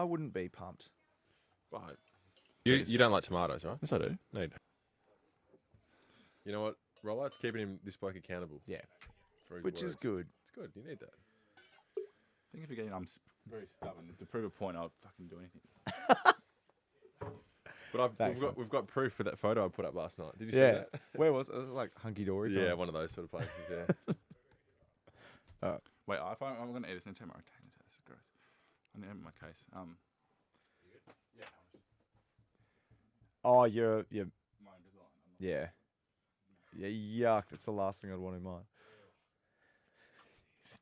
I wouldn't be pumped. Right. You don't like tomatoes, right? Yes, I do. No, you don't. You know what? Rollout's keeping this bloke accountable. Yeah. For his Which words. is good. It's good. You need that. I think if you're getting, I'm very stubborn. To prove a point, I'll fucking do anything. But Thanks, we've got proof for that photo I put up last night. Did you see Yeah. that? Where was it? Was it like hunky dory? Yeah, one of those sort of places. Yeah. Wait, I'm going to eat this and take my retainers out. This is gross. I need to empty my case. Yeah. Oh, you're My Invisalign. yeah. Yeah, yuck. That's the last thing I'd want in mine.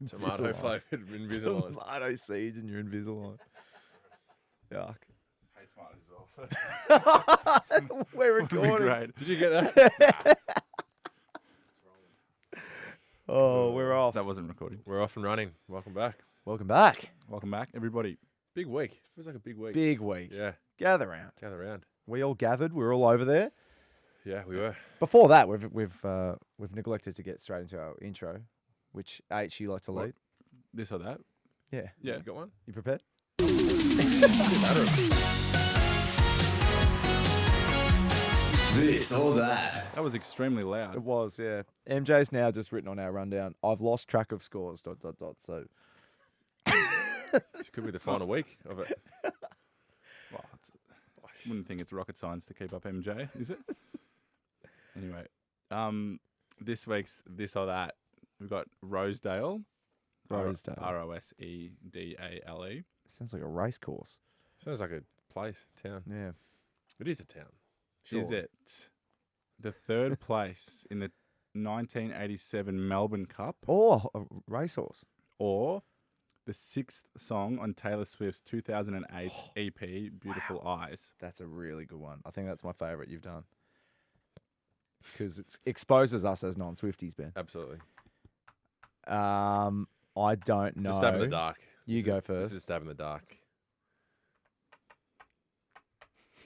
Tomato flavored Invisalign. Tomato seeds in your Invisalign. Yuck. I hate tomatoes as well. We're Would be recording. great. Did you get that? Oh, we're off. That wasn't recording. We're off and running. Welcome back. Welcome back. Welcome back, everybody. Big week. Feels like a big week. Big week. Yeah. Gather round. Gather around. We all gathered. We're all over there. Yeah, we were. Before that, we've neglected to get straight into our intro, which H you like to lead. This or that? Yeah. Yeah. You got one? You prepared? This or that. That was extremely loud. It was, yeah. MJ's now just written on our rundown. I've lost track of scores. ... So This could be the final week of it. Well, I wouldn't think it's rocket science to keep up MJ, is it? Anyway, this week's this or that, we've got Rosedale. Rosedale. Rosedale. sounds like a race course. Sounds like a place, town. Yeah. It is a town. Sure. Is it the third place in the 1987 Melbourne Cup Oh, a racehorse. or the sixth song on Taylor Swift's 2008 EP, Beautiful Eyes? That's a really good one. I think that's my favourite you've done. Because it exposes us as non-Swifties, Ben. Absolutely. I don't know. Just stab in the dark. You go first. This is a stab in the dark.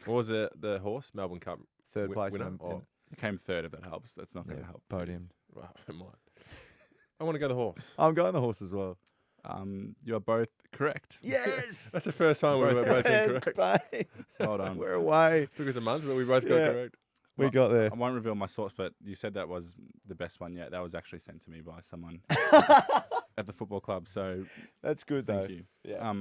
What was the horse? Melbourne Cup Third place. winner? in- Or, It came third, if that helps. That's not going to yeah, help. podium. well, it might. I want to go the horse. I'm going the horse as well. You are both correct. Yes! That's the first time we were both incorrect. Bang. Well done. We're away. Took us a month, but we both got Yeah. correct. We got there. I won't reveal my source, but you said that was the best one yet. That was actually sent to me by someone at the football club. So That's good, though. thank you. Yeah.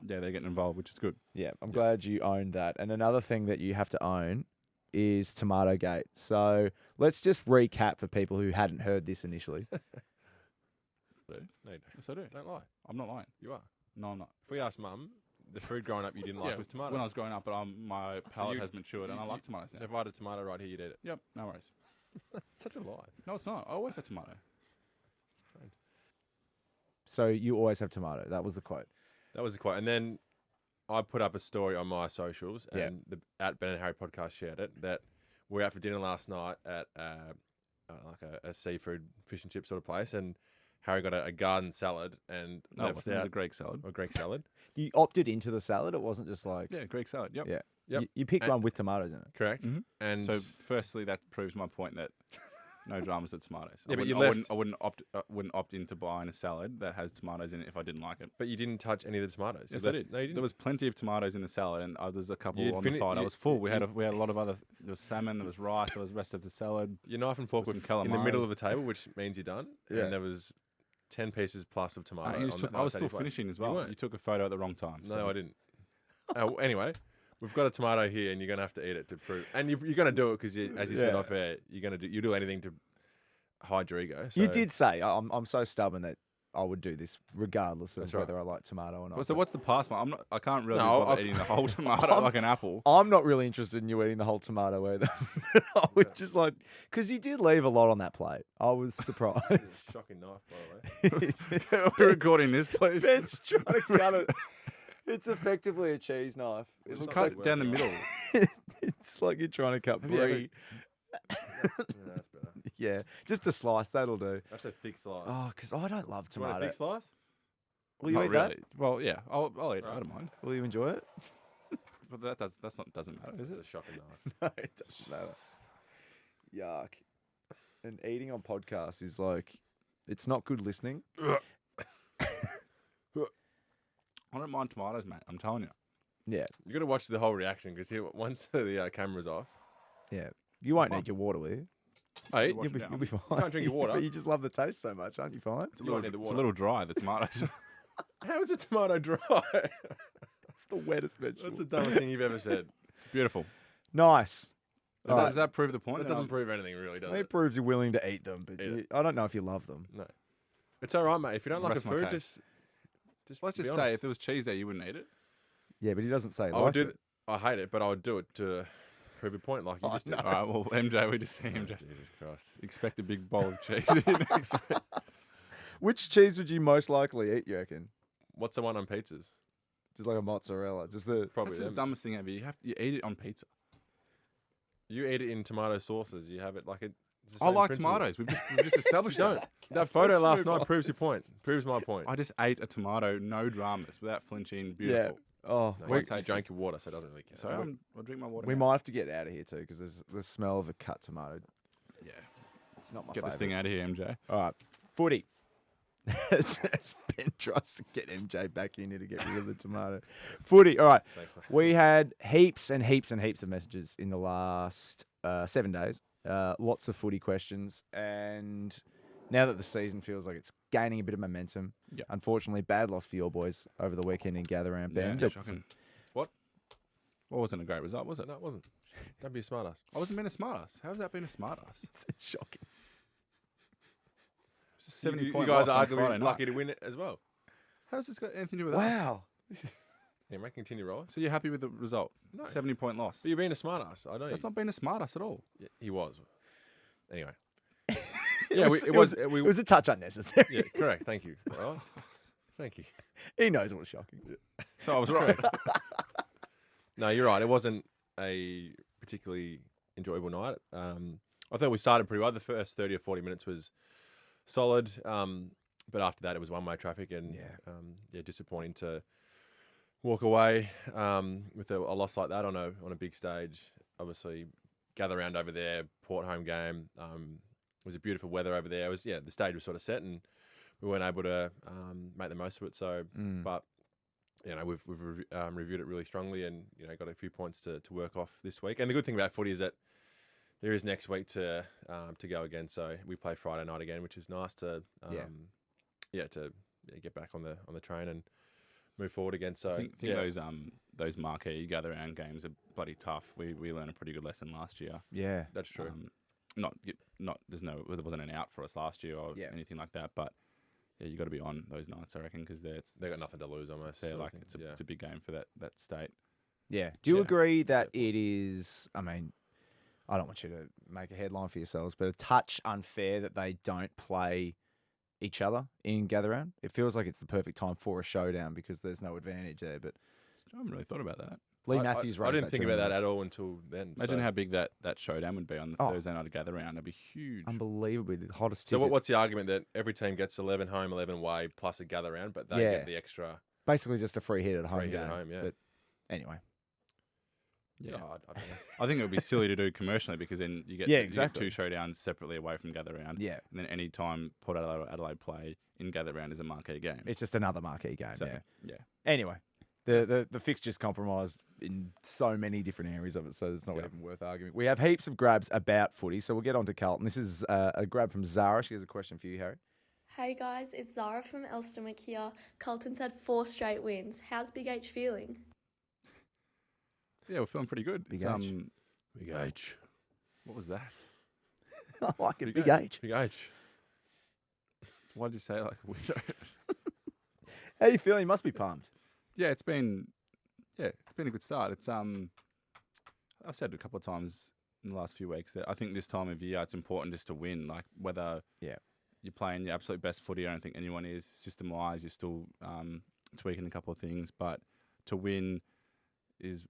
Yeah, they're getting involved, which is good. Yeah, I'm glad you owned that. And another thing that you have to own is Tomato Gate. So let's just recap for people who hadn't heard this initially. No, you don't. Yes, I do. Don't lie. I'm not lying. You are. No, I'm not. If we asked Mum, the food growing up you didn't like was tomato. When I was growing up, but my palate you- has matured, and I you- like tomatoes now. If I had a tomato right here, you'd eat it. Yep, no worries. Such a lie. No, it's not. I always have tomato. So you always have tomato. That was the quote. That was the quote. And then I put up a story on my socials, Yeah. and the at Ben and Harry podcast shared it, that we were out for dinner last night at like a seafood fish and chip sort of place, and Harry got a garden salad and No, it left was a out Greek salad. a Greek salad. You opted into the salad. It wasn't just like... Yeah, Greek salad. Yep. Yeah. Yep. You picked And- one with tomatoes in it. Correct. Mhm. And So, firstly, that proves my point that no dramas with tomatoes. Yeah, but you I wouldn't opt into buying a salad that has tomatoes in it if I didn't like it. but you didn't touch any of the tomatoes. Yes, You I left- did. No, you didn't. There was plenty of tomatoes in the salad, and there's a couple You'd on the fini- side. I you- was full. We had you- a lot of other. There was salmon. There was rice. There was the rest of the salad. Your knife and fork With were some in the middle calamari. of the table, which means you're done. Yeah. And there was 10 pieces plus of tomato. You just on took- the I was that still you played. finishing as You well. weren't. You took a photo at the wrong time. No, so- I didn't. Anyway, we've got a tomato here, and you're gonna have to eat it to prove. And you're gonna do it because, as you said Yeah. off air, you do anything to hide your ego. You so- did say, I'm so stubborn that I would do this regardless of That's right. whether I like tomato or not. Well, so what's the past one? I can't really No, bother eating the whole tomato like an apple. I'm not really interested in you eating the whole tomato either. I would just like... Because you did leave a lot on that plate. I was It's a surprised. shocking knife, by the way. We're recording this, please. Ben's trying to cut it. It's effectively a cheese knife. It It's looks Cut like it down the middle. it's like you're trying to cut Have you ever- brie. Yeah, that's better. Yeah, just a slice. That'll do. That's a thick slice. Oh, because I don't love Do you want a tomato. thick slice? Will you Not eat really. Well, yeah, I'll eat it. I Right. don't mind. that? Will you enjoy it? But doesn't matter, is It's it? a shocking knife. No, it doesn't matter. Yuck. And eating on podcasts is like, it's not good listening. I don't mind tomatoes, mate. I'm telling you. Yeah, You got to watch the whole reaction because once the camera's off, yeah. You won't need your water, will you? hey, Wash it You'll be down. fine. can't drink your water. But you just love the taste so much, aren't you fine? It's a You won't little, need the it's a water. little dry, the tomatoes. how is a tomato dry? It's the wettest vegetable. That's the dumbest thing you've ever said. Beautiful. Nice. All Does right. that prove the point? That that doesn't I'm- prove anything, really, does It it? proves you're willing to eat them, but Eat it. I don't know if you love them. No. It's all right, mate. If you don't like a Rest my food, case. just Let's be just say honest. if there was cheese there, you wouldn't eat it. Yeah, but he doesn't say he I would likes do. it. I hate it, but I would do it to prove a point, like you Oh, just did. no. All right, well, MJ, we just see him. Just Jesus Christ. expect a big bowl of cheese next week. Which cheese would you most likely eat, you reckon? What's the one on pizzas? Just like a mozzarella. Just the Probably That's the them. dumbest thing ever. You eat it on pizza. You eat it in tomato sauces. You have it like it. it's the I same like principle. tomatoes. We've just established Don't. that. That photo Let's last move night on. proves your point. Proves my point. I just ate a tomato, no dramas, without flinching. Beautiful. Oh, No, we, you drank your water, so it doesn't really count. So I'll drink my water. we now. might have to get out of here too because there's the smell of a cut tomato. Yeah. It's not my Get favourite. this thing out of here, MJ. All right, footy. Ben tries to get MJ back in here to get rid of the tomato. Footy. All right. Thanks, mate. We had heaps and heaps and heaps of messages in the last 7 days. Lots of footy questions. And now that the season feels like it's gaining a bit of momentum, Yeah. unfortunately, bad loss for your boys over the weekend in Gather Round Bend. Yeah, But- shocking. What? Well, wasn't a great result, was it? No, it wasn't. Don't be a smartass. I wasn't being a smartass. How's that being a smartass? It's shocking. It's a 70 You point guys loss are on Friday arguably night. lucky to win it as well. How's this got anything to do with us? Wow. Yeah, mate, continue rolling. So you're happy with the result? No. 70 point loss. But you're being a smartass. I know. That's not being a smartass at all. Yeah, he was. Anyway. It Yeah, was, it it was. was, We, it was a touch unnecessary. yeah, correct. Thank you. Oh, thank you. He knows it was shocking. So I was right. No, you're right. It wasn't a particularly enjoyable night. I thought we started pretty well. The first 30 or 40 minutes was solid, but after that it was one-way traffic and disappointing to walk away with a loss like that on a big stage. Obviously, Gather Round over there, Port home game. It was a beautiful weather over there. It was the stage was sort of set and we weren't able to make the most of it. So, but we've reviewed it really strongly and got a few points to work off this week. And the good thing about footy is that there is next week to go again. So we play Friday night again, which is nice to get back on the train and move forward again. So I think those marquee Gather Round games are bloody tough. We learned a pretty good lesson last year. Yeah. that's true. There wasn't an out for us last year or anything like that, but yeah, you got to be on those nights, I reckon, because They got nothing to lose almost. Yeah, sort of like thing. it's a big game for that state. Yeah. Do you Yeah. agree that it is, I mean, I don't want you to make a headline for yourselves, but a touch unfair that they don't play each other in Gather Round? It feels like it's the perfect time for a showdown because there's no advantage there. But I haven't really thought about that. Lee I Matthews raised didn't think to about me. that at all until then. Imagine so. how big that showdown would be on the Oh. Thursday night of Gather Round. That'd be huge. Unbelievably the hottest So ticket. what's the argument that every team gets 11 home, 11 away, plus a Gather Round, but they Yeah. get the extra Basically just a free hit at home free hit game. at home? Yeah. But anyway. Yeah. Oh, I don't know. I think it would be silly to do commercially because then you get, Yeah, you get exactly. two showdowns separately away from Gather Round. Yeah. And then any time Port Adelaide play in Gather Round is a marquee game. It's just another marquee game. So, yeah. yeah. Anyway, the fixture's compromised in so many different areas of it, so it's not Yeah. even worth arguing. We have heaps of grabs about footy, so we'll get on to Carlton. This is a grab from Zara. She has a question for you, Harry. Hey guys, it's Zara from Elsternwick here. Carlton's had 4 straight wins. How's Big H feeling? Yeah, we're feeling pretty good. Big It's, H. Big H. What was that? I like it. Big Big H. H. Big H. Why did you say it like a widow? How you feeling? You must be pumped. Yeah, it's been a good start. It's I've said it a couple of times in the last few weeks that I think this time of year it's important just to win. Like whether you're playing your absolute best footy, I don't think anyone is. System wise, you're still tweaking a couple of things, but to win is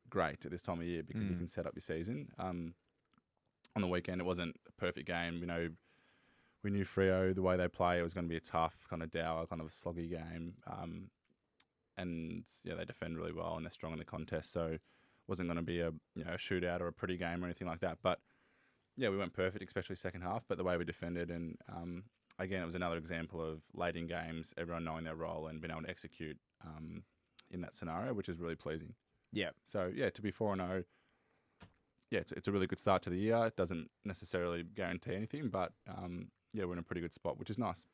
great at this time of year because you can set up your season. On the weekend, it wasn't a perfect game. We knew Freo, the way they play, it was going to be a tough, kind of dour, kind of sloggy game. And they defend really well and they're strong in the contest. So it wasn't going to be a shootout or a pretty game or anything like that. But yeah, we weren't perfect, especially second half. But the way we defended and again, it was another example of late in games, everyone knowing their role and being able to execute in that scenario, which is really pleasing. Yeah. So yeah, to be 4-0, yeah, it's a really good start to the year. It doesn't necessarily guarantee anything, but yeah, we're in a pretty good spot, which is nice.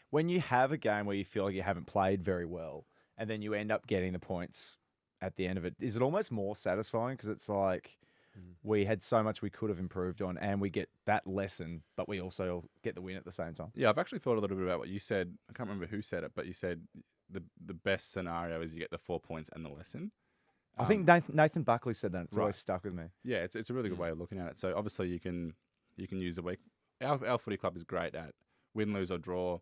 When you have a game where you feel like you haven't played very well, and then you end up getting the points at the end of it, is it almost more satisfying? Because it's like we had so much we could have improved on, and we get that lesson, but we also get the win at the same time. Yeah, I've actually thought a little bit about what you said. I can't remember who said it, but you said the best scenario is you get the 4 points and the lesson. I think Nathan Buckley said that. It's always stuck with me. Yeah, it's a really good way of looking at it. So obviously you can use the week. Our footy club is great at win, lose or draw.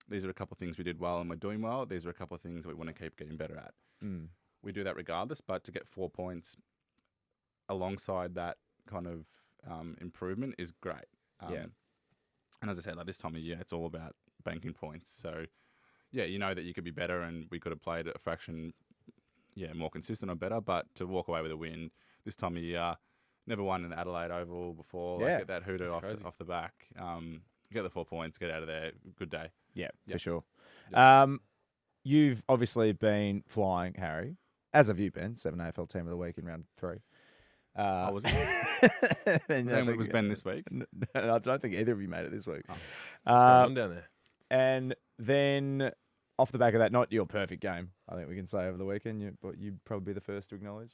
These are a couple of things we did well and we're doing well. These are a couple of things that we want to keep getting better at. We do that regardless, but to get 4 points alongside that kind of improvement is great. And as I said, like this time of year, it's all about banking points. So yeah, you know that you could be better and we could have played a fraction more consistent or better, but to walk away with a win this time of year, never won in the Adelaide Oval before, get that hoodoo off the back, get the 4 points, get out of there, good day. Yeah, for sure. Yeah. You've obviously been flying, Harry, as have you been, 7 AFL Team of the Week in round 3. I was it? It was Ben this week. I don't think either of you made it this week. What's going on down there? And then off the back of that, not your perfect game, I think we can say over the weekend, but you'd probably be the first to acknowledge.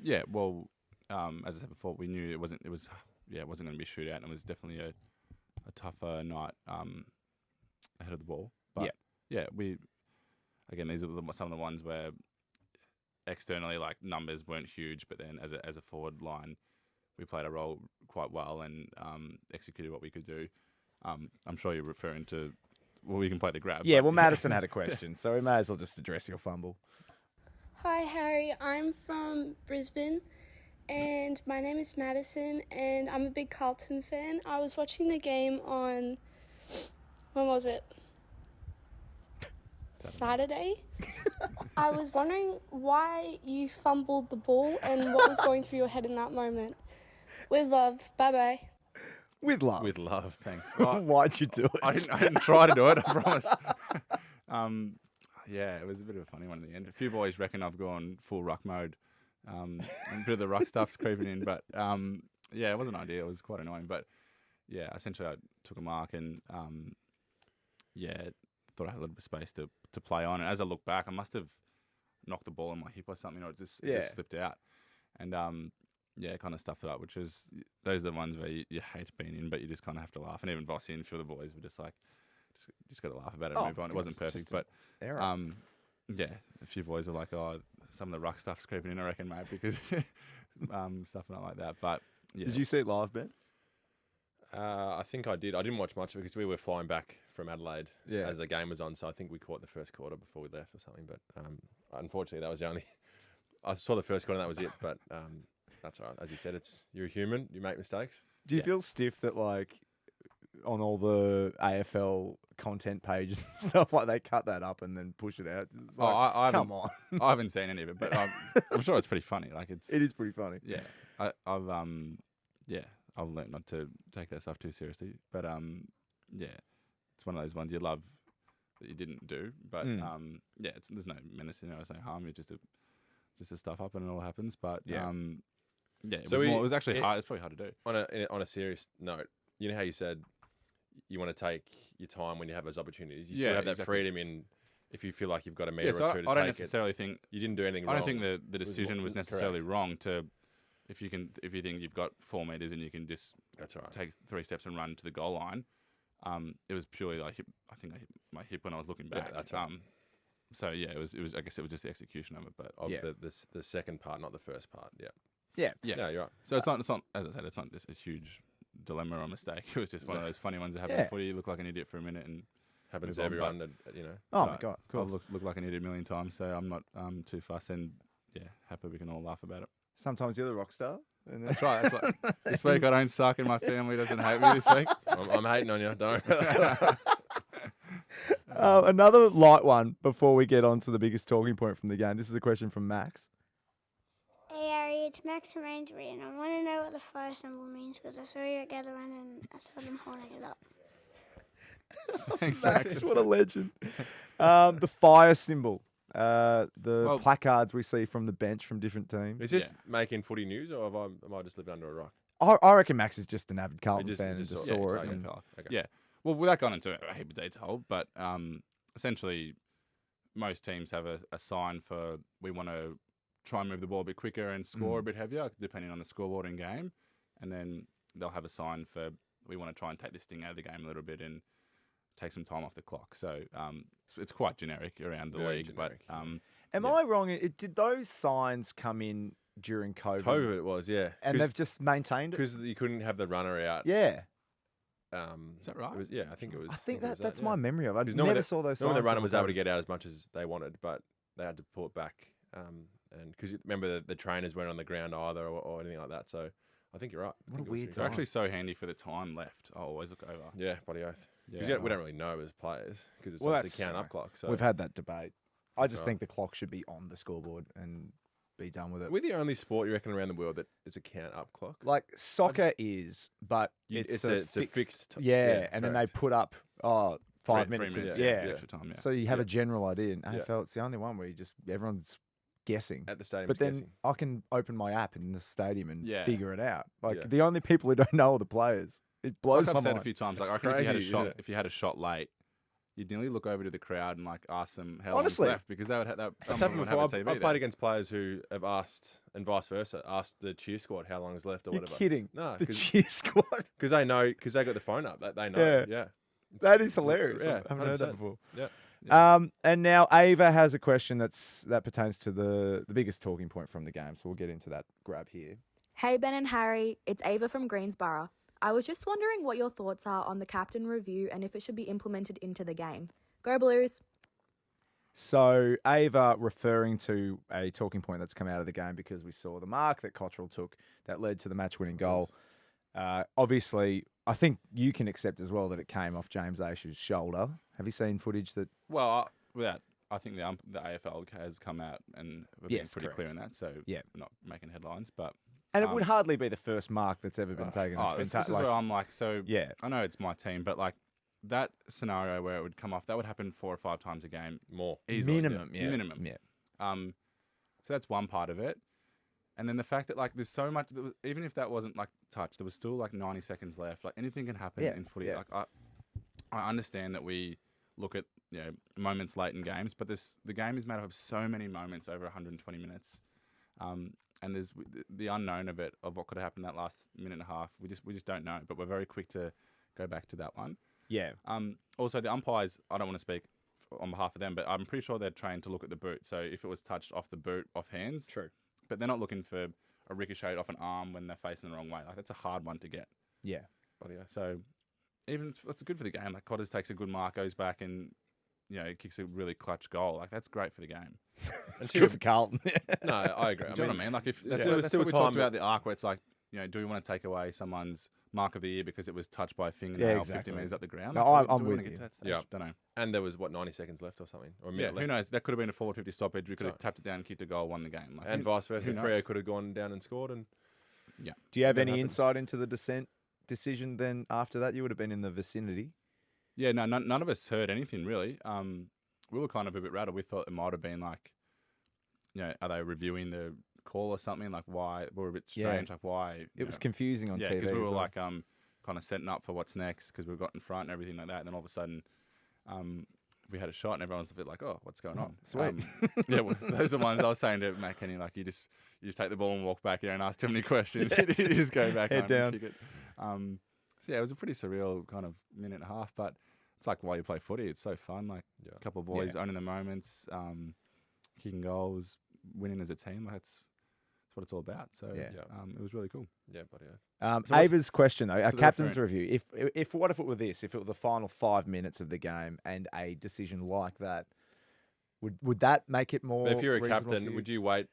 Yeah, well, as I said before, we knew it wasn't going to be a shootout, and it was definitely a tougher night ahead of the ball. But we again, these are some of the ones where externally, like, numbers weren't huge, but then as a forward line, we played our role quite well and executed what we could do. I'm sure you're referring to. Well, we can play the grab. Yeah, well, Madison had a question, so we may as well just address your fumble. Hi, Harry. I'm from Brisbane, and my name is Madison, and I'm a big Carlton fan. I was watching the game on, when was it? Saturday. I was wondering why you fumbled the ball and what was going through your head in that moment. With love. Bye-bye. With love. With love, thanks. Why'd you do it? I didn't try to do it, I promise. Yeah, it was a bit of a funny one in the end. A few boys reckon I've gone full ruck mode. And a bit of the ruck stuff's creeping in. But, yeah, it wasn't ideal. It was quite annoying. But, yeah, essentially I took a mark and, thought I had a little bit of space to play on. And as I look back, I must have knocked the ball in my hip or something, or it just slipped out. And, kind of stuffed it up, which is, those are the ones where you hate being in, but you just kind of have to laugh. And even Vossi and a few of the boys were just like, just got to laugh about it and move on. It wasn't perfect, but a few boys were like, oh, some of the ruck stuff's creeping in, I reckon, mate, because stuff not like that. But yeah. Did you see it live, Ben? I think I did. I didn't watch much because we were flying back from Adelaide as the game was on, so I think we caught the first quarter before we left or something. But unfortunately, that was the only. I saw the first quarter and that was it. But that's all right. As you said, you're a human. You make mistakes. Do you feel stiff that, like, on all the AFL content pages and stuff, like, they cut that up and then push it out? It's like, come on. I haven't seen any of it, but I'm sure it's pretty funny. Like, it is pretty funny. Yeah, I've learned not to take that stuff too seriously. But it's one of those ones you love that you didn't do. But there's no menace in it. There's no harm. You're just to stuff up and it all happens. But it was actually hard. It's probably hard to do. On a serious note, you know how you said you want to take your time when you have those opportunities. You still have that freedom in if you feel like you've got a metre or two to take it. I don't necessarily think you didn't do anything wrong. I don't think the decision was necessarily wrong to. If you think you've got 4 metres and you can just take 3 steps and run to the goal line, it was purely like I think I hit my hip when I was looking back. Yeah, that's right. So yeah, it was. I guess it was just the execution of it, but the second part, not the first part. Yeah. No, you're right. So it's not. As I said, it's not just a huge dilemma or mistake. It was just one of those funny ones that happen in footy. You look like an idiot for a minute and happens to everyone. You know. Oh my god, of course. I've looked like an idiot a million times, so I'm not too fussed. And happy we can all laugh about it. Sometimes you're the rock star. That's right. This week I don't suck and my family doesn't hate me this week. I'm hating on you. Don't. Another light one before we get on to the biggest talking point from the game. This is a question from Max. Hey Harry, it's Max from Ainsbury, and I want to know what the fire symbol means because I saw you at Gather Run and I saw them holding it up. Thanks, Max. What a legend. The fire symbol. The placards we see from the bench from different teams. Is this making footy news, or am I just living under a rock? I reckon Max is just an avid Carlton fan and just saw it. Yeah. Well, without going into a heap of detail, but essentially, most teams have a sign for we want to try and move the ball a bit quicker and score a bit heavier, depending on the scoreboard in game. And then they'll have a sign for we want to try and take this thing out of the game a little bit and take some time off the clock. So it's quite generic around the league. Generic, but am I wrong? Did those signs come in during COVID? COVID it was, yeah. And they've just maintained it? Because you couldn't have the runner out. Yeah. Is that right? I think it was. I think that's my memory of it. I never normally saw those signs. Normally the runner was able to get out as much as they wanted, but they had to pull it back. And because remember the trainers weren't on the ground either or anything like that. So I think you're right. What a weird They're actually so handy for the time left. I'll always look over. Yeah, bloody oath. Because we don't really know as players because it's obviously count up clock. So we've had that debate. I just think the clock should be on the scoreboard and be done with it. We're the only sport you reckon around the world that it's a count up clock. Like soccer is, but it's a fixed. Yeah, and then they put up 5 minutes. 3 minutes, extra time. Yeah. So you have a general idea. In AFL, it's the only one where everyone's guessing at the stadium. But then I can open my app in the stadium and figure it out. Like Yeah. the only people who don't know are the players. It blows like my I've said mind. a few times. It's Like I reckon crazy, if you had a shot late, you'd nearly look over to the crowd and like ask them how Honestly. long's left because they would have that. That's Someone happened would have before. a TV I've there. played against players who have asked, and vice versa, asked the cheer squad how long is left or You're whatever. kidding. No, The cheer squad. because they know, because they got the phone up. They know. Yeah. That is hilarious. Yeah, I haven't heard that 100%. before. Yeah. And now Ava has a question that pertains to the biggest talking point from the game. So we'll get into that grab here. Hey Ben and Harry, it's Ava from Greensborough. I was just wondering what your thoughts are on the captain review and if it should be implemented into the game. Go Blues! So Ava referring to a talking point that's come out of the game because we saw the mark that Cottrell took that led to the match-winning goal. Obviously, I think you can accept as well that it came off James Aish's shoulder. Have you seen footage that... Well, I think the AFL has come out and been pretty clear in that. So not making headlines, but... And it would hardly be the first mark that's ever been taken. This is where I'm like, I know it's my team, but like that scenario where it would come off, that would happen 4 or 5 times a game. More. Easily. Minimum. Yeah. So that's one part of it. And then the fact that like there's so much, even if that wasn't like touch, there was still like 90 seconds left. Like anything can happen in footy. Yeah. Like I understand that we look at moments late in games, but the game is made up of so many moments over 120 minutes. And there's the unknown of it, of what could have happened that last minute and a half. We just don't know, but we're very quick to go back to that one. Yeah. Also, the umpires, I don't want to speak on behalf of them, but I'm pretty sure they're trained to look at the boot. So if it was touched off the boot, off hands, True. But they're not looking for a ricochet off an arm when they're facing the wrong way. Like that's a hard one to get. Yeah. So even it's good for the game. Like Cotters takes a good mark, goes back and kicks a really clutch goal. Like that's great for the game. It's good for Carlton. No, I agree. Do you know what I mean? Like if There's that's still what we time talked about the arc, where it's like, do we want to take away someone's mark of the year because it was touched by a fingernail 50 metres up the ground? No, Like, I'm do we with wanna you. get to that stage? Yeah. Don't know. And there was 90 seconds left or something, or a minute left. Who knows? That could have been a 450 stoppage. We could have Right. tapped it down, kicked a goal, won the game. Like, And vice versa. who knows? Freo could have gone down and scored. And Do you have That any happened. insight into the decision then after that? You would have been in the vicinity. Yeah, no, none of us heard anything really. We were kind of a bit rattled. We thought it might have been like, are they reviewing the call or something? Like why? We were a bit strange. Like why? It was confusing on TV. because we as were well. like kind of setting up for what's next because we got in front and everything like that. And then all of a sudden, we had a shot and everyone was a bit like, oh, what's going on? sweet. Well, those are the ones I was saying to Matt Kenny, like you just take the ball and walk back. You don't ask too many questions. You just go back Head home down. and kick it. So it was a pretty surreal kind of minute and a half, but it's like why you play footy. It's so fun. Like a couple of boys owning the moments, kicking goals, winning as a team. Like that's what it's all about. So it was really cool. yeah, bloody oath. So what's- Ava's question though, a so captain's they're review. If what if it were this? If it were the final 5 minutes of the game and a decision like that, would that make it more? But if you're a reasonable for captain, you? would you wait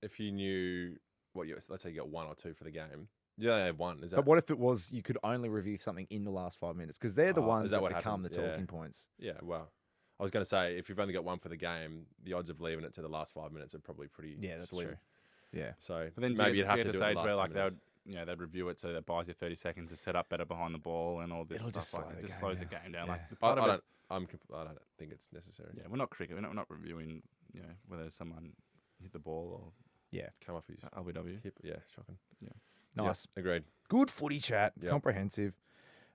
if you knew let's say you got 1 or 2 for the game? You only have 1. Is that? But what if it was you could only review something in the last 5 minutes because they're the Oh, ones is that that what become happens? the Yeah. talking points. Yeah, well, I was going to say if you've only got 1 for the game, the odds of leaving it to the last 5 minutes are probably pretty Yeah, that's slim. true. Yeah. So But then maybe you'd have to the do it stage the last where 10 like minutes. they'd review it so that buys you 30 seconds to set up better behind the ball and all this It'll just stuff. slow Like, the it just game slows down. the game down. Yeah. Like the I part of it, I don't think it's necessary. yeah, we're not cricket. We're not reviewing, whether someone hit the ball Come off his or LBW. hip. Yeah, shocking. Nice. Yeah, agreed. Good footy chat. Yep. Comprehensive.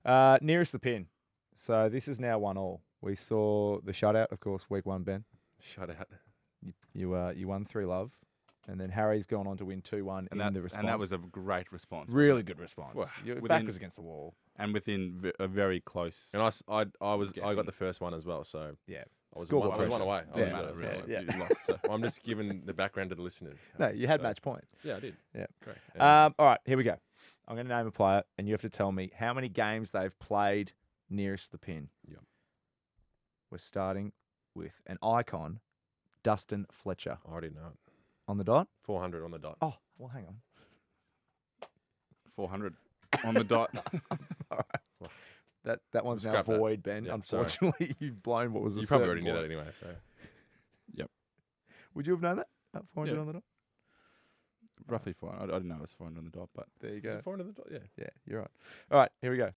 Nearest the pin. So this is now 1-1. We saw the shutout, of course, week 1, Ben. Shut out. You won 3-love. And then Harry's gone on to win 2-1 in the response. And that was a great response. really good response. Well, Your back within- was against the wall. And within a very close. And I got guessing. the first one as well. So Yeah. I was Scoreboard one pressure. away. Yeah, I matter, was really. one away. Yeah. You lost. So. I'm just giving the background to the listeners. No, you had So- match point. Yeah, I did. Yeah. Great. All right, here we go. I'm going to name a player, and you have to tell me how many games they've played nearest the pin. Yep. We're starting with an icon, Dustin Fletcher. I already know it. On the dot? 400 on the dot. Oh, well, hang on. 400 on the dot. All right. That one's now Scrap that. void, Ben. Yeah, sorry. Unfortunately, you've blown what was a You probably certain already knew that point. anyway. So Would you have known that? 400 Yeah. on the dot? Roughly 400. I didn't know it was 400 on the dot, but There you is go. it 400 on the dot? Yeah. Yeah, you're right. All right, here we go.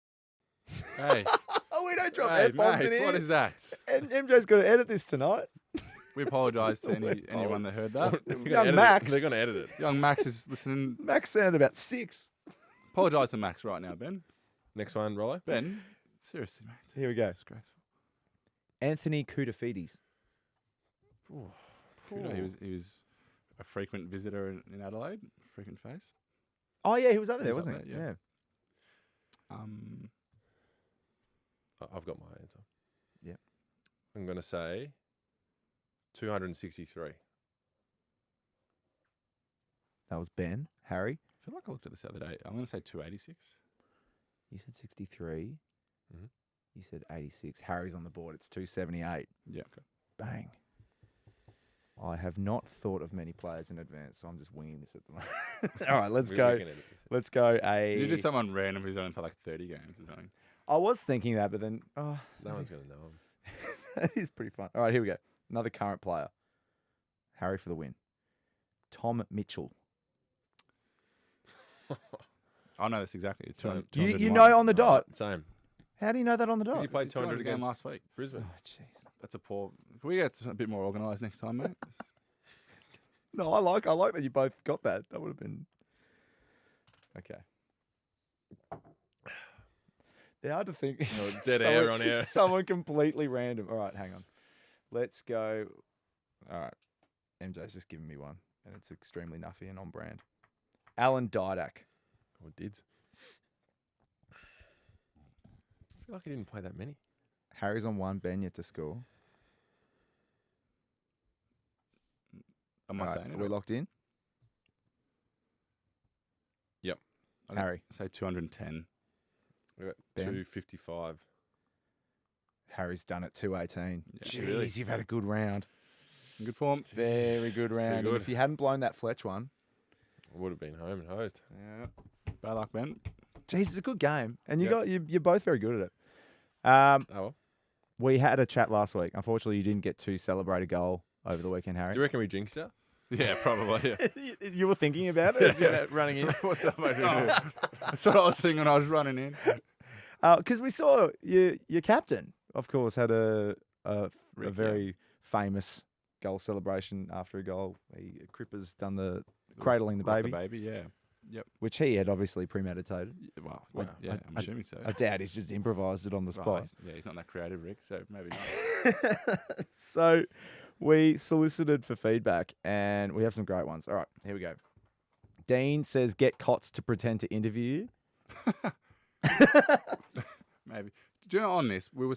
hey, Oh, we don't drop hey headphones in mate, here. what is that? And MJ's got to edit this tonight. We apologise to anyone that heard that. Young Max. They're going to edit it. Young Max is listening. Max sounded about 6. Apologise to Max right now, Ben. Next one, Rollo. Ben, seriously, mate. Here we go. Disgraceful. Anthony Koutafidis. Kudo, he was a frequent visitor in Adelaide, frequent face. Oh, yeah, he was over He there, was up wasn't he? there, Yeah. I've got my answer. Yep. I'm going to say 263. That was Ben. Harry. I feel like I looked at this the other day. I'm going to say 286. You said 63. Mhm. You said 86. Harry's on the board. It's 278. Yeah. Bang. I have not thought of many players in advance, so I'm just winging this at the moment. All right, let's We go. can edit this. Let's go a... You do someone random who's only played like 30 games or something. I was thinking that, but then... Oh, No one's going to know him. that is pretty fun. All right, here we go. Another current player. Harry for the win. Tom Mitchell. I know this exactly. It's So, 200 You 201. know on the dot. Same. How do you know that on the Because dot? he played 200 200 game against last week. Brisbane. Oh, jeez. That's a poor. Can we get a bit more organised next time, mate? No, I like that you both got that. That would have been okay. They're hard to think. Dead air on air. Someone completely random. All right, hang on. Let's go. All right, MJ's just giving me one, and it's extremely nuffy and on brand. Alan Didak. Or Dids. I feel like he didn't play that many. Harry's on one. Ben yet to score. Am I All right, saying are it? we locked in? Yep. Harry. Say 210. I got Ben? 255. Harry's done it 218. Yeah. Jeez, Really? you've had a good round. In good form. Very good round. And good. if you hadn't blown that Fletch one, Would have been home and hosed. yeah. Bad luck, Ben. Jeez, it's a good game, and you Yep. you're both very good at it. Oh, well. We had a chat last week. Unfortunately, you didn't get to celebrate a goal over the weekend, Do you Harry. reckon we jinxed her? Yeah, probably. Yeah. You were thinking about it as you were running in, What's that made me do? That's what I was thinking when I was running in. because we saw your captain, of course, had a Rick, very famous goal celebration after a goal. Cripper's done the cradling the Rock baby, The baby, yeah. which he had obviously premeditated. Well, Wow. yeah, I'm assuming so. I doubt he's just improvised it on the Well, spot. he's not that creative, Rick, so maybe not. So we solicited for feedback, and we have some great ones. All right, here we go. Dean says, get Cots to pretend to interview you. Maybe. Do you know, on this, we were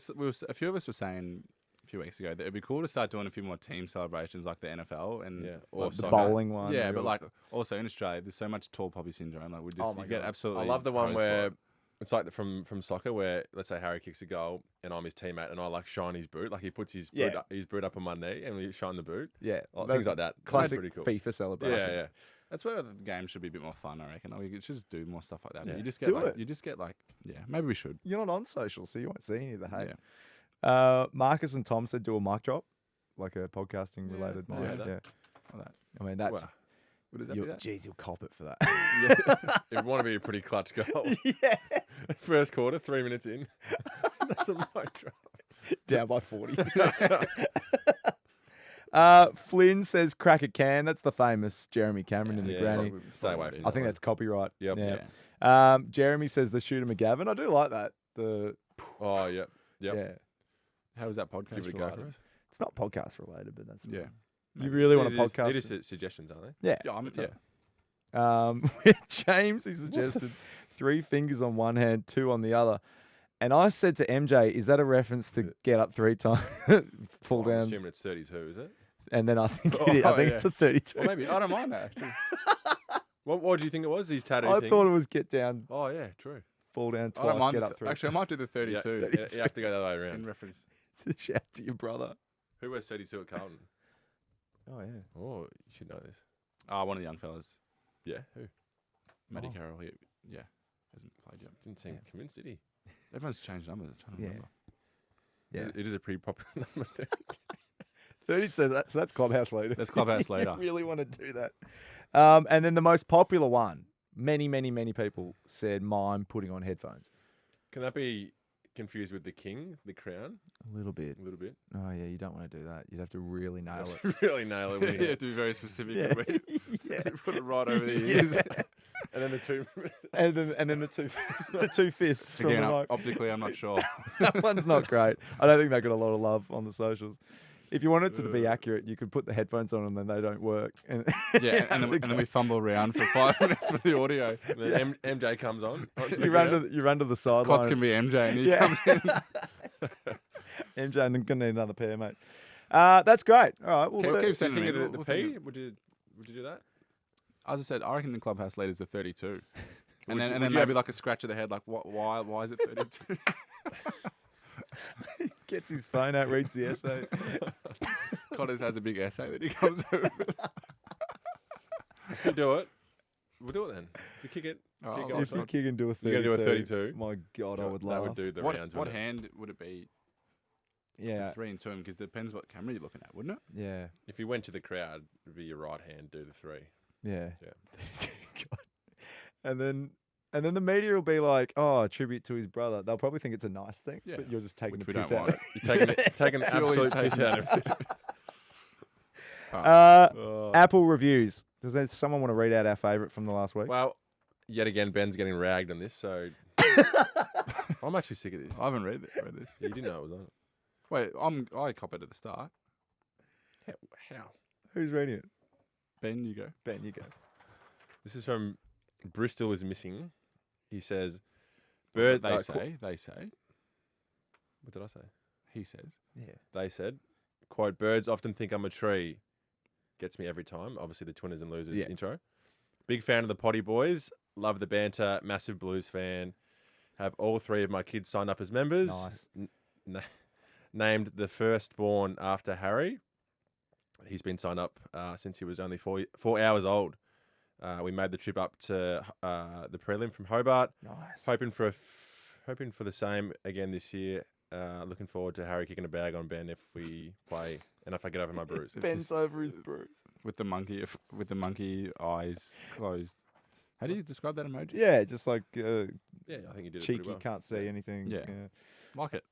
a few of us were saying a few weeks ago that it'd be cool to start doing a few more team celebrations like the NFL and Yeah. Or Or the soccer. bowling one. yeah, or- but like also in Australia, there's so much tall poppy syndrome. Like we just Oh my you get God. absolutely. I love the one hosed for where it. it's like from soccer where, let's say Harry kicks a goal and I'm his teammate and I like shine his boot. Like he puts his Yeah. boot up on my knee and we shine the boot. yeah, Like, things like that. That's classic pretty cool. FIFA celebration. Yeah, yeah. That's where the game should be a bit more fun, I reckon. Like, we should just do more stuff like that. Yeah. You just get Do like, it. you just get like, yeah, maybe we should. You're not on social, so you won't see any of the hate. Yeah. Marcus and Tom said do a mic drop, like a podcasting related I mic. heard that. Yeah, Like that. I mean that's Well, Would that be that? Jeez, you'll cop it for that. Yeah. It would want to be a pretty clutch goal. Yeah. First quarter, 3 minutes in. That's a mic drop. Down by 40. Flynn says crack a can. That's the famous Jeremy Cameron in the granny. Stay away from I think that's copyright. Yep. Yeah. Jeremy says the Shooter McGavin. I do like that. Oh, yeah. Yep. Yeah. How is that podcast Give it a go related? for us. It's not podcast related, but that's Yeah. You really want a These are- podcast? These are suggestions, aren't they? Yeah. Yeah, I'm yeah. James, he suggested 3 fingers on one hand, 2 on the other. And I said to MJ, is that a reference to get up 3 times, fall I'm down? assuming it's 32, is it? And then I think it's a 32. Well, maybe I don't mind that actually. What do you think it was? These tattoo I things? thought it was get down, Oh, yeah, true. fall down I don't twice, mind get the up 3. Actually, I might do the 32 Yeah, you have to go the other way in around. reference. It's a shout to your brother. Who was 32 at Carlton? Oh, yeah. Oh, you should know this. One of the young fellas, Yeah, who? Matty Oh. Carroll. He, hasn't played yet. Didn't seem convinced, did he? Everyone's changed numbers. I'm trying to Yeah. remember. Yeah. It is a pretty popular number. 30, so that's Clubhouse Leader. That's Clubhouse Leader. You really want to do that. And then the most popular one, many people said mime putting on headphones. Can that be confused with the king, the crown? A little bit. A little bit. Oh, yeah, you don't want to do that. You'd have to really nail it. Really nail it. When You have to be very specific. Yeah. Yeah. Put it right over the Yeah. ears. And then the two. and then the two fists from Again, the mic. optically, I'm not sure. That one's not great. I don't think that got a lot of love on the socials. If you wanted it to be accurate, you could put the headphones on and then they don't work. And Yeah, and then we fumble around for 5 minutes with the audio. Then MJ comes on. you run to the sideline. Klotz can be MJ, and he Yeah. comes in. MJ, I'm gonna need another pair, mate. That's great. All right, well, Keep King sending of me. the We'll P. think Would you do that? As I said, I reckon the Clubhouse leader's the 32. And Would then you- and would then you maybe have- like a scratch of the head, like why is it 32? gets his phone out, reads the essay. Cotters has a big essay that he comes over. If you do it, we'll do it then. If you kick it, Oh, kick it well, off. If you kick and do a 32, You're gonna do a 32? My God, I would That laugh. would do the What rounds. what wouldn't it? hand would it be? Yeah, 3 and 2, because it depends what camera you're looking at, wouldn't it? yeah, If you went to the crowd, it'd be your right hand, do the 3. yeah. Yeah. God. And then the media will be like, "Oh, a tribute to his brother." They'll probably think it's a nice thing, Yeah. but you're just taking Which the we piss don't out. want. You're taking the Purely absolute piss taking out of it. Apple reviews. Does someone want to read out our favourite from the last week? Well, yet again, Ben's getting ragged on this, so I'm actually sick of this. I haven't read this. You didn't know it was on. Wait, I copied at the start. How? Who's reading it? Ben, you go. Ben, you go. This is from Bristol is missing. He says, They "Bird." say. What did I say? He says. Yeah. They said, "Quote: Birds often think I'm a tree." Gets me every time. Obviously, the Twinners and Losers Yeah. intro. Big fan of the Potty Boys. Love the banter. Massive Blues fan. Have all 3 of my kids signed up as members. Nice. Named the firstborn after Harry. He's been signed up since he was only 4 hours old. We made the trip up to the prelim from Hobart. Nice. Hoping for the same again this year. Looking forward to Harry kicking a bag on Ben if we play and if I get over my bruise. Bends over his bruise. With the monkey eyes closed. How do you describe that emoji? Yeah, just like Yeah, I think you did it cheeky, pretty well. can't see anything. Yeah. Like it.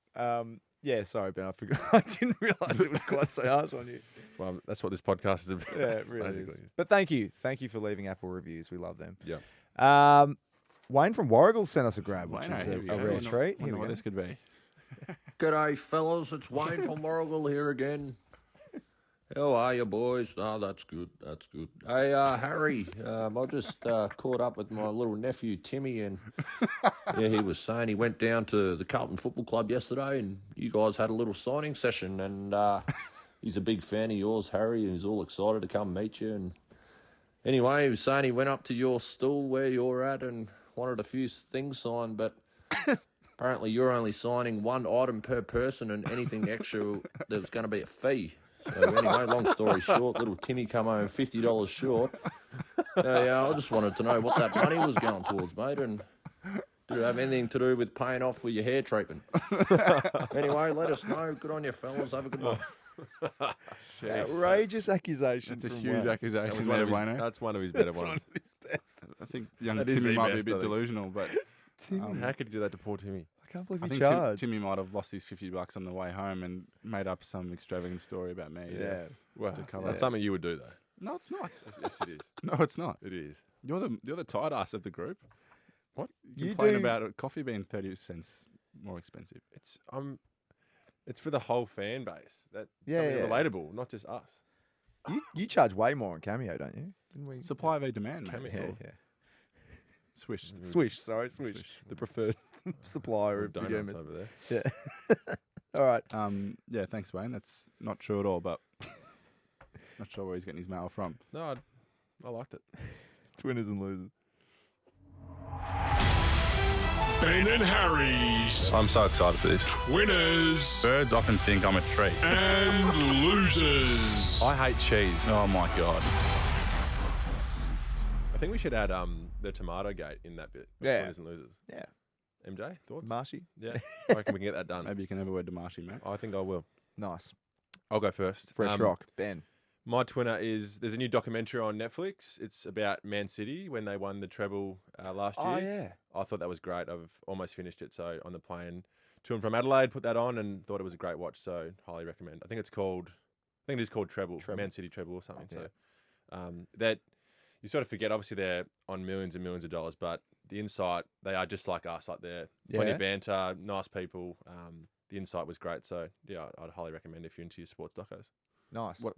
Yeah, sorry, Ben. I forgot. I didn't realise it was quite so harsh on you. Well, that's what this podcast is about. Yeah, it really is. basically. But thank you for leaving Apple reviews. We love them. Yeah. Wayne from Warragul sent us a grab, which Wayne, is here a we go. rare treat. Here Wonder we what go. this could be. G'day, fellas. It's Wayne from Warragul here again. How are you, boys? Oh, that's good. That's good. Hey, Harry, I just caught up with my little nephew, Timmy, and yeah, he was saying he went down to the Carlton Football Club yesterday, and you guys had a little signing session, and he's a big fan of yours, Harry, and he's all excited to come meet you. And anyway, he was saying he went up to your stall where you're at and wanted a few things signed, but apparently you're only signing 1 item per person, and anything extra, there's going to be a fee. So anyway, long story short, little Timmy come home $50 short. Yeah, I just wanted to know what that money was going towards, mate, and did it have anything to do with paying off with your hair treatment? Anyway, let us know. Good on you, fellas. Have a good one. Outrageous accusation. That's a from huge Wayne. accusation there, Wayne. That's one of his better That's one ones. of his best. I think young That is Timmy the might be a best, I bit think. delusional, but How could you do that to poor Timmy? I can't believe I he think charged. Timmy might have lost his $50 on the way home and made up some extravagant story about me. Yeah. Well, To cover that's it. something you would do, though. No, it's not. Yes, it is. No, it's not. It is. You're the tight ass of the group. What? You You complain do- about coffee being 30 cents more expensive. It's for the whole fan base. That's Yeah, something yeah. relatable, not just us. You charge way more on Cameo, don't you? Didn't we? Supply v demand, mate. Cameo. That's Yeah, all. yeah. Swish. Swish, sorry, Swish. Swish. The preferred supplier of Donuts video. over there. Yeah. All right. Yeah, thanks, Wayne. That's not true at all, but not sure where he's getting his mail from. No, I liked it. It's winners and losers. Ben and Harry's I'm so excited for this. winners Birds often think I'm a treat. and losers. I hate cheese. Oh my god. I think we should add the tomato gate in that bit. of Yeah. Winners and losers. Yeah. MJ, thoughts? Marshy. Yeah. I reckon we can get that done. Maybe you can have a word to Marshy, mate. I think I will. Nice. I'll go first. Fresh rock. Ben. My twinner is there's a new documentary on Netflix. It's about Man City when they won the treble last year. Oh, yeah. I thought that was great. I've almost finished it. So on the plane to and from Adelaide, put that on and thought it was a great watch. So highly recommend. I think it is called Treble. Man City Treble or something. Yeah. So that you sort of forget. Obviously they're on millions and millions of dollars, but the insight, they are just like us. Like they're plenty Yeah. of banter, nice people. The insight was great. So yeah, I'd highly recommend if you're into your sports docos. Nice. What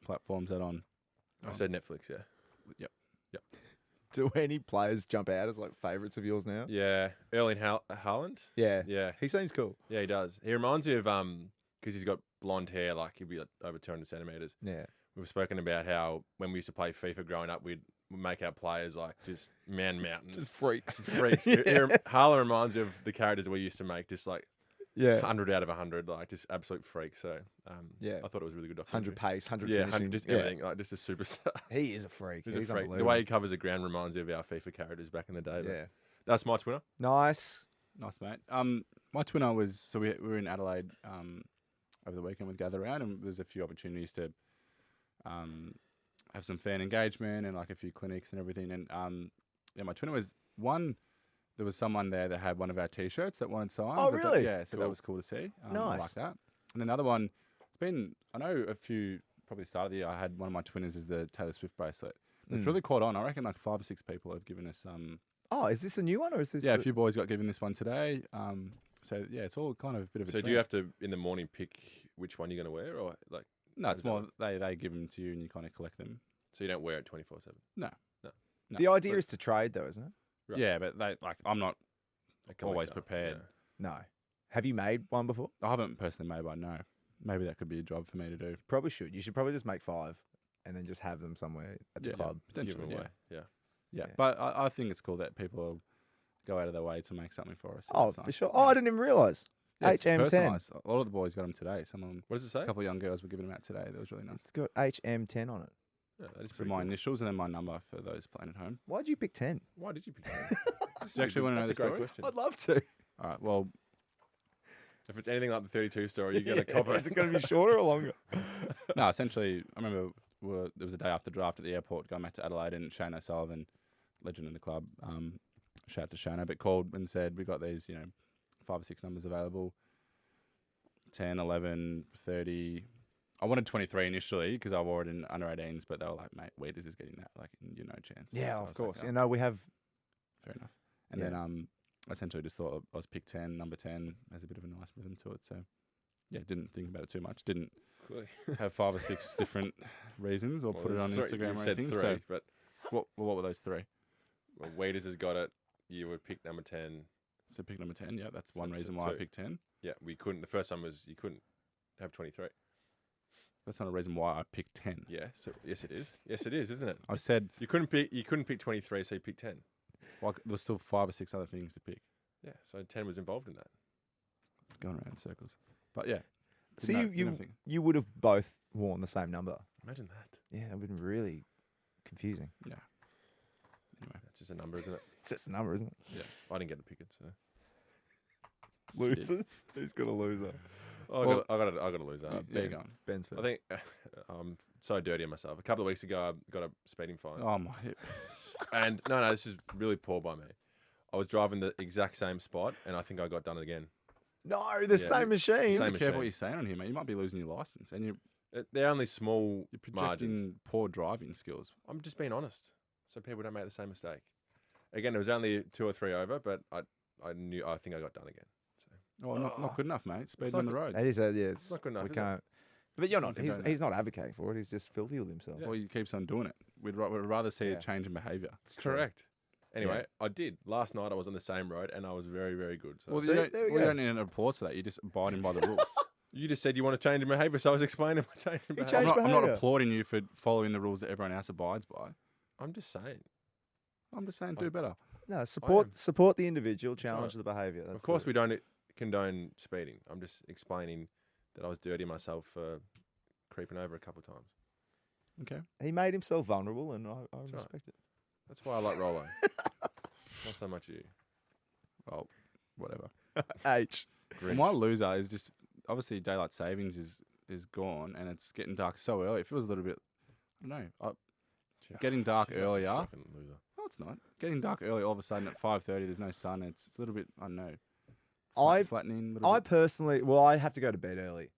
platform's that on? I said Netflix. Yeah. Yep. Do any players jump out as like favourites of yours now? Yeah, Erling Haaland. Yeah. Yeah, He seems cool. yeah, he does. He reminds me of because he's got blonde hair, like he'd be like over 200 centimeters. Yeah. We've spoken about how when we used to play FIFA growing up, we'd make our players like just man mountains, Just freaks. freaks. Yeah. Haaland reminds me of the characters we used to make, just like Yeah. 100 out of 100, like just absolute freaks. So Yeah. I thought it was a really good 100 documentary. pace, 100 Yeah, finishing. 100, just everything, like just a superstar. He is a freak. He's He's a freak. The unbelievable. way he covers the ground reminds me of our FIFA characters back in the day. But Yeah. that's my twinner. Nice. Nice, mate. My twinner was, so we were in Adelaide over the weekend with Gather Round, and there's a few opportunities to have some fan engagement and like a few clinics and everything. And yeah, my twinner was one. There was someone there that had one of our T-shirts that wanted signed. Oh, But really? yeah, so Cool. that was cool to see. I Nice. like that. And another one, it's been, I know a few, probably the start of the year, I had one of my twinners is the Taylor Swift bracelet. It's really caught on. I reckon like 5 or 6 people have given us Oh, is this a new one or is this? yeah, a few boys got given this one today. So yeah, it's all kind of a bit of a So do trend. you have to in the morning pick which one you're going to wear, or like No, it's is that more they give them to you and you kind of collect them. so you don't wear it 24/7? No. The idea is to trade though, isn't it? Right. Yeah, but they like I'm not A collector, always prepared. yeah. No. Have you made one before? I haven't personally made one. No, maybe that could be a job for me to do. Probably should. You should probably just make 5 and then just have them somewhere at the Yeah. club. Give Potentially, them yeah. away. Yeah. Yeah, Yeah. but I think it's cool that people go out of their way to make something for us. Oh, It's for nice. sure. Oh, I didn't even realise. Yeah, it's HM10. personalised. A lot of the boys got them today. Some of them, What does it say? a couple of young girls were giving them out today. That was really nice. It's got HM10 on it. Yeah, that is So pretty my cool. initials and then my number for those playing at home. Why'd you pick 10? Why did you pick that? Do you actually want to know That's the a great story? question. I'd love to. All right. Well, If it's anything like the 32 story, you get a copper. Is it going to be shorter or longer? no. Essentially, I remember there was a day after draft at the airport, going back to Adelaide, and Shane O'Sullivan, legend in the club, shout out to Shane, but called and said we got these, 5 or 6 numbers available. 10, 11, 30. I wanted 23 initially because I wore it in under 18s, but they were like, mate, Weeders is getting that. Like, no chance. Yeah, So I of was course. Like, You know, we have. fair enough. And Yeah. then essentially just thought I was picked 10, number 10 has a bit of a nice rhythm to it. So, yeah, didn't think about it too much. Didn't Clearly. have 5 or 6 different reasons or Well, put it on there's Instagram you or said anything. 3, So, but what were those 3? well, Waiters has got it. You would pick number 10. So pick number 10. Yeah, that's So one t- reason why I two. picked 10. Yeah, we couldn't. The first time was you couldn't have 23. That's not a reason why I picked 10. Yeah, so yes, it is. Yes, it is, isn't it? I said You couldn't pick 23, so you picked 10. well, there was still 5 or 6 other things to pick. Yeah, so 10 was involved in that. Going around in circles. But yeah. So didn't know- didn't know anything. you would have both worn the same number. Imagine that. Yeah, that would have been really confusing. Yeah. Anyway. That's just a number, isn't it? It's just a number, isn't it? Yeah. I didn't get to pick it, so. Losers. Who's got a loser? Oh, I got to lose that. There you go. Ben's I think I'm so dirty on myself. A couple of weeks ago, I got a speeding fine. Oh my! And no, this is really poor by me. I was driving the exact same spot, and I think I got done again. No, the same machine. Same Be careful what machine. you're saying on here, mate. You might be losing your license, and They're only small you're margins. projecting poor driving skills. I'm just being honest, so people don't make the same mistake. Again, it was only 2 or 3 over, but I think I got done again. So. Oh, not good enough, mate. Speeding not on the good. roads. That is, yeah, It's not good enough. we is it? can't. But you're not. You can He's not advocating for it. He's just filthy with himself. Yeah. Well, he keeps on doing it. We'd rather see Yeah. a change in behaviour. It's true. Correct. Anyway, I did. Last night I was on the same road, and I was very, very good. So Well, See, you don't, there we well, you go. don't need an applause for that. You're just abiding by the rules. you just said you want to change your behaviour, so I was explaining my change in You behaviour. I'm changed not behaviour. applauding you for following the rules that everyone else abides by. I'm just saying. I'm just saying, do better. No, support the individual, challenge right. the behaviour. Of course, we don't condone speeding. I'm just explaining that I was dirty myself for creeping over a couple of times. Okay. He made himself vulnerable, and I right. respect it. That's why I like Rollo. Not so much you. Well, whatever. H. Well, my loser is just obviously daylight savings is gone, and it's getting dark so early. It feels a little bit. I don't know. Getting dark She's a earlier. fucking loser. No, it's not. Getting dark early all of a sudden at 5:30. There's no sun. It's a little bit. I don't know. Flattening. a little I bit. personally, I have to go to bed early,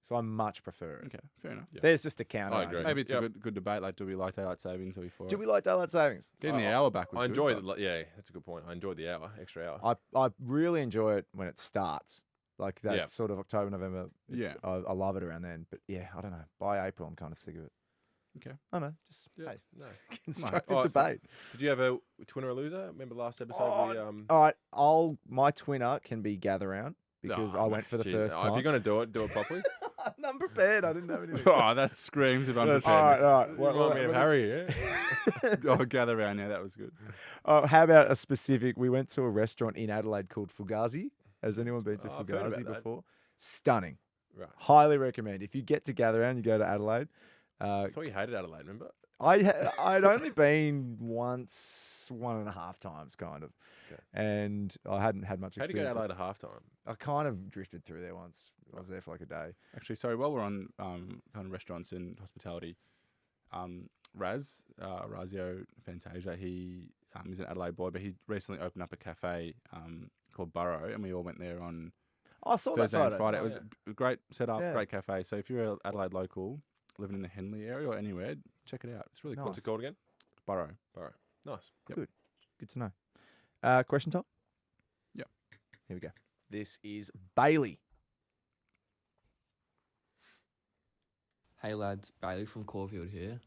so I much prefer it. Okay, fair enough. Yeah. There's just a counter. I agree. argument. Maybe it's Yep. a good debate. Like, do we like daylight savings or we for Do it? we like daylight savings? Getting the hour back was I good, enjoy but- it. Yeah, that's a good point. I enjoyed the extra hour. I really enjoy it when it starts, like that Yeah. sort of October, November. Yeah. I love it around then. But yeah, I don't know. By April, I'm kind of sick of it. Okay. I don't know. Just Yeah, hey, no. constructive Oh, it's fine. debate. Did you have a twin or a loser? Remember last episode? All right, my twinner can be gather round because Oh, I went for the gee, first If time. you're going to do it properly. I'm unprepared. I didn't have anything. Oh, that screams of all right, unpreparedness. all right. You remind me of Harry here. Oh, gather around. Yeah, that was good. How about a specific? We went to a restaurant in Adelaide called Fugazi. Has anyone been to I've heard Fugazi about that. before? Stunning. Right. Highly recommend. If you get to gather around, you go to Adelaide. I thought you hated Adelaide, remember? I'd only been once, 1.5 times, kind of, Okay. and I hadn't had much How did you go experience. to Adelaide at halftime? I kind of drifted through there once. I was there for like a day. Actually, sorry, while we're on kind of restaurants and hospitality, Razio Fantasia, he is an Adelaide boy, but he recently opened up a cafe called Burrow, and we all went there on I saw Thursday that and photo. Friday. Oh, It was yeah. a great setup, Yeah. great cafe. So if you're an Adelaide local living in the Henley area or anywhere, check it out. It's really cool. What's it called again? Burrow. Nice. Good to know. Question time? Yep. Here we go. This is Bailey. Hey lads, Bailey from Caulfield here.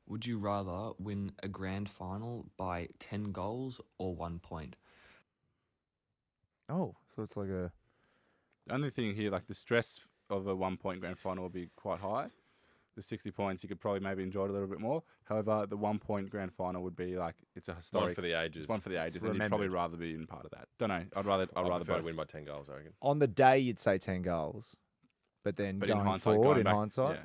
Would you rather win a grand final by 10 goals or 1 point? Oh, so it's like a. The only thing here, like the stress of a 1 point grand final will be quite high. The 60 points, you could probably maybe enjoy it a little bit more. However, the 1 point grand final would be like, it's a historic. One for the ages. It's one for the ages, and you'd remembered. probably rather be in part of that. Don't know. I'd rather prefer to both. win by 10 goals, I reckon. On the day, you'd say 10 goals, but then But going in hindsight, forward, going in back, hindsight, yeah,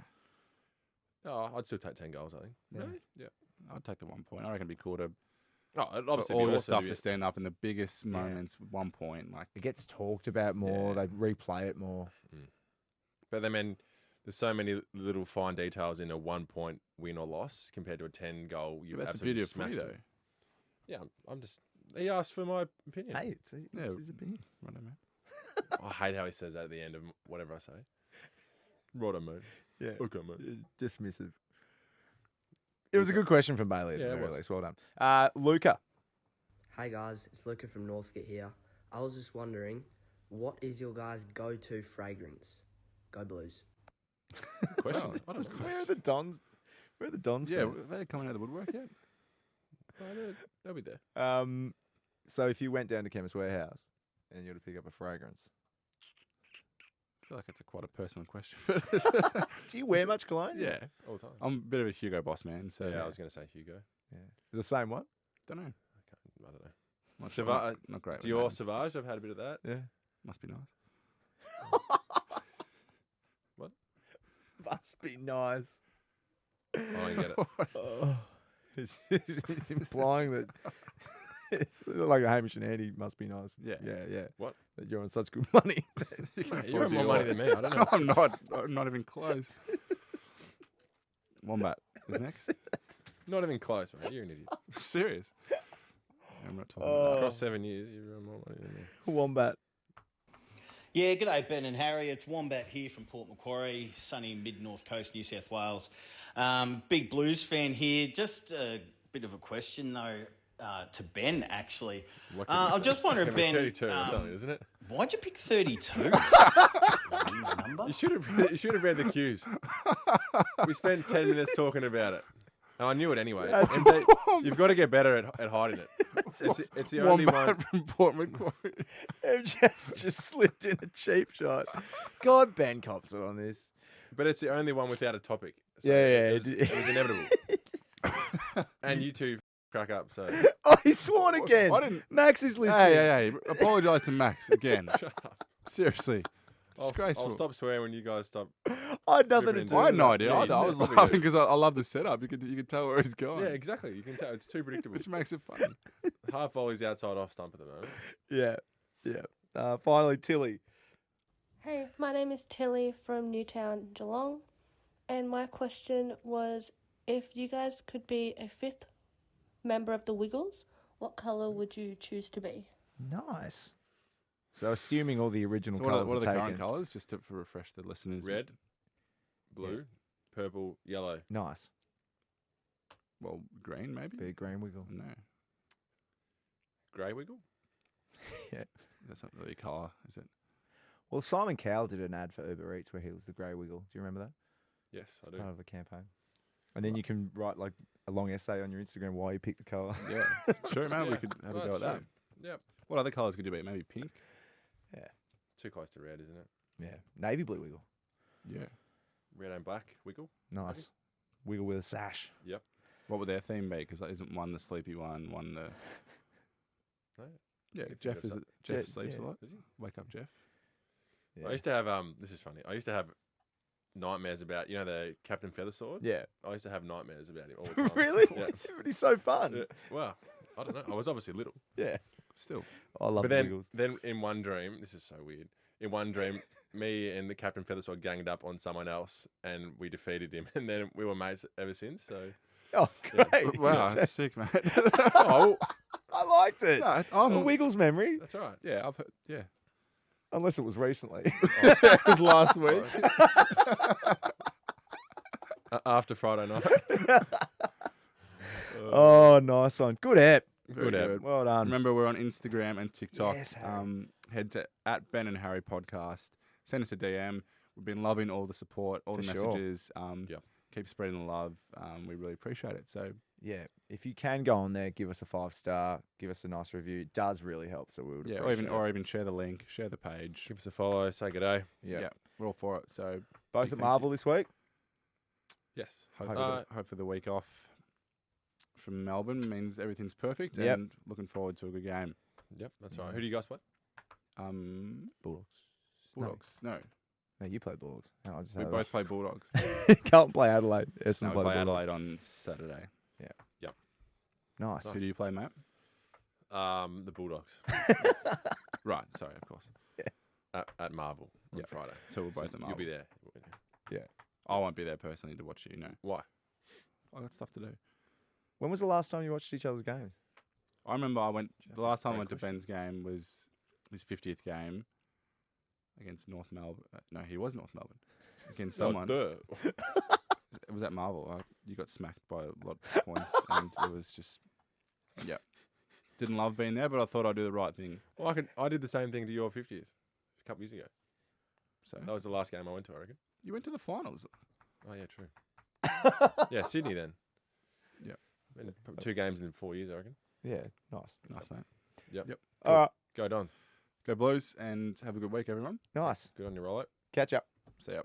Oh, I'd still take 10 goals, I think. Really? Yeah. I'd take the 1 point. I reckon it'd be cool to Oh, it'd for obviously all be the awesome stuff to to be- stand up in the biggest moments. 1 point, like it gets talked about more. Yeah. They replay it more. But then, man, there's so many little fine details in a 1 point win or loss compared to a 10 goal. You've that's the absolutely beauty of footy, smashed though. it. Yeah, I'm just. He asked for my opinion. Hey, it's Yeah. his opinion. Right, man. I hate how he says that at the end of whatever I say. Righto, mate. Yeah. Okay, mate. Dismissive. It was a good question from Bailey at Yeah, the it very was. least. Well done. Luca. Hey guys, it's Luca from Northcote here. I was just wondering, what is your guys' go-to fragrance? Go Blues. Question. I don't know. Where are the Dons? Where are the Dons? Yeah, from? they're coming out of the woodwork yet. They'll be there. So if you went down to Chemist Warehouse and you were to pick up a fragrance, I feel like it's quite a personal question. do you wear much cologne? Yeah, All the time. I'm a bit of a Hugo boss man, so Yeah, I was going to say Hugo. Yeah. The same one? don't know. I don't know. Not, Sauvage- not great. with Dior names. Sauvage, I've had a bit of that. Yeah. Must be nice. What? Must be nice. I don't get it. Oh, it's implying that It's like Hamish and Andy must be nice. Yeah. Yeah. What? That you're on such good money. Mate, you're on more money than me. I don't know. I'm not. I'm not even close. Wombat is next. Not even close, mate. You're an idiot. Serious. I'm not talking about Across 7 years, you're on more money than me. Wombat. Yeah, g'day Ben and Harry. It's Wombat here from Port Macquarie, sunny mid-north coast, New South Wales. Big Blues fan here. Just a bit of a question though to Ben actually. I'm just wondering, Ben. 32 or something, isn't it? Why'd you pick 32? You should have read the cues. We spent 10 minutes talking about it. And I knew it anyway. You've got to get better at hiding it. It's the only one from Port Macquarie. MJ's just slipped in a cheap shot. God, Ben cops it on this. But it's the only one without a topic. So Yeah. It was inevitable. And you two crack up. So Oh, he's sworn again. I didn't. Max is listening. Hey. Apologise to Max again. Seriously. I'll stop swearing when you guys stop. I had nothing to ripping do. I had no with idea. Yeah, either. you I was probably laughing do. because I love the setup. You can tell where he's going. Yeah, exactly. You can tell it's too predictable. Which makes it fun. Half volley's outside off stump at the moment. Yeah. Finally, Tilly. Hey, my name is Tilly from Newtown, Geelong, and my question was, if you guys could be a fifth member of the Wiggles, what colour would you choose to be? Nice. So, assuming all the original So colours what are the taken. current colours, just to refresh the listeners? Red, blue, purple, yellow. Nice. Well, green maybe? Be a green wiggle. No. Grey wiggle? Yeah. That's not really a colour, is it? Well, Simon Cowell did an ad for Uber Eats where he was the grey wiggle. Do you remember that? Yes, I do. Part of a campaign. And then you can write like a long essay on your Instagram why you picked the colour. Yeah. Sure, maybe we Yeah. could have a Well, go at that's that. true. Yep. What other colours could you be? Maybe pink? Yeah. Too close to red, isn't it? Yeah. Navy blue wiggle. Yeah. Red and black wiggle. Nice. Wiggle with a sash. Yep. What would their theme be? Because that isn't one the sleepy one the... No. Yeah, If Jeff you've got Jeff Jeff, sleeps yeah. a lot. Does he? Wake up, Jeff. Yeah. I used to have this is funny. I used to have nightmares about the Captain Feathersword. Yeah. I used to have nightmares about him all the time. Really? Yeah. It's so fun. Yeah. Well, I don't know. I was obviously little. Yeah. Still. I love But the then, wiggles. then in one dream, this is so weird. In one dream, me and the Captain Feathersword ganged up on someone else, and we defeated him. And then we were mates ever since. So Oh, Yeah. great. Wow, that's sick, mate. oh, I liked it. No, A Wiggles memory, that's all right. yeah, I've heard, yeah. unless it was recently. It was last week. After Friday night. Oh, nice one. Good app. Very Good app. good. Well done. Remember, we're on Instagram and TikTok. Yes, Harry. Head to @Ben and Harry Podcast. Send us a DM. We've been loving all the support, all For the sure. messages. Yep. Keep spreading the love. We really appreciate it. So Yeah, if you can go on there, give us a 5-star, give us a nice review. It does really help. So we would yeah, appreciate or even share the link, share the page. Give us a follow. Say good day. Yeah. We're all for it. So Both Thank at you. Marvel this week. Yes. hope for the week off from Melbourne means everything's perfect. Yep. And looking forward to a good game. Yep, that's right. Who do you guys play? Bulldogs. Bulldogs. No, No, you play Bulldogs. No, I just we had both play Bulldogs. Carlton play Adelaide. Essendon No, we play play the Adelaide Bulldogs. on Saturday. Nice. Who do you play, Matt? The Bulldogs Right. Sorry, of course. at Marvel on Yep. Friday. So we're both at You'll be Marvel. there. I won't be there personally to watch you. No, Why? I got stuff to do. When was the last time you watched each other's games? I remember the That's a last time I great went to question. Ben's game was his 50th game against North Melbourne. No, he was North Melbourne against someone. Oh, duh. It was at Marvel. You got smacked by a lot of points, and it was just, yeah. Didn't love being there, but I thought I'd do the right thing. Well, I did the same thing to your 50th a couple years ago. So That was the last game I went to, I reckon. you went to the finals. Oh, yeah, true. Yeah, Sydney then. Yep. Been to 2 games in 4 years, I reckon. Yeah, nice. Nice, mate. Yep. Yep. All right, Go Dons. Go Blues, and have a good week, everyone. nice. Good on your rollout. Catch up. See ya.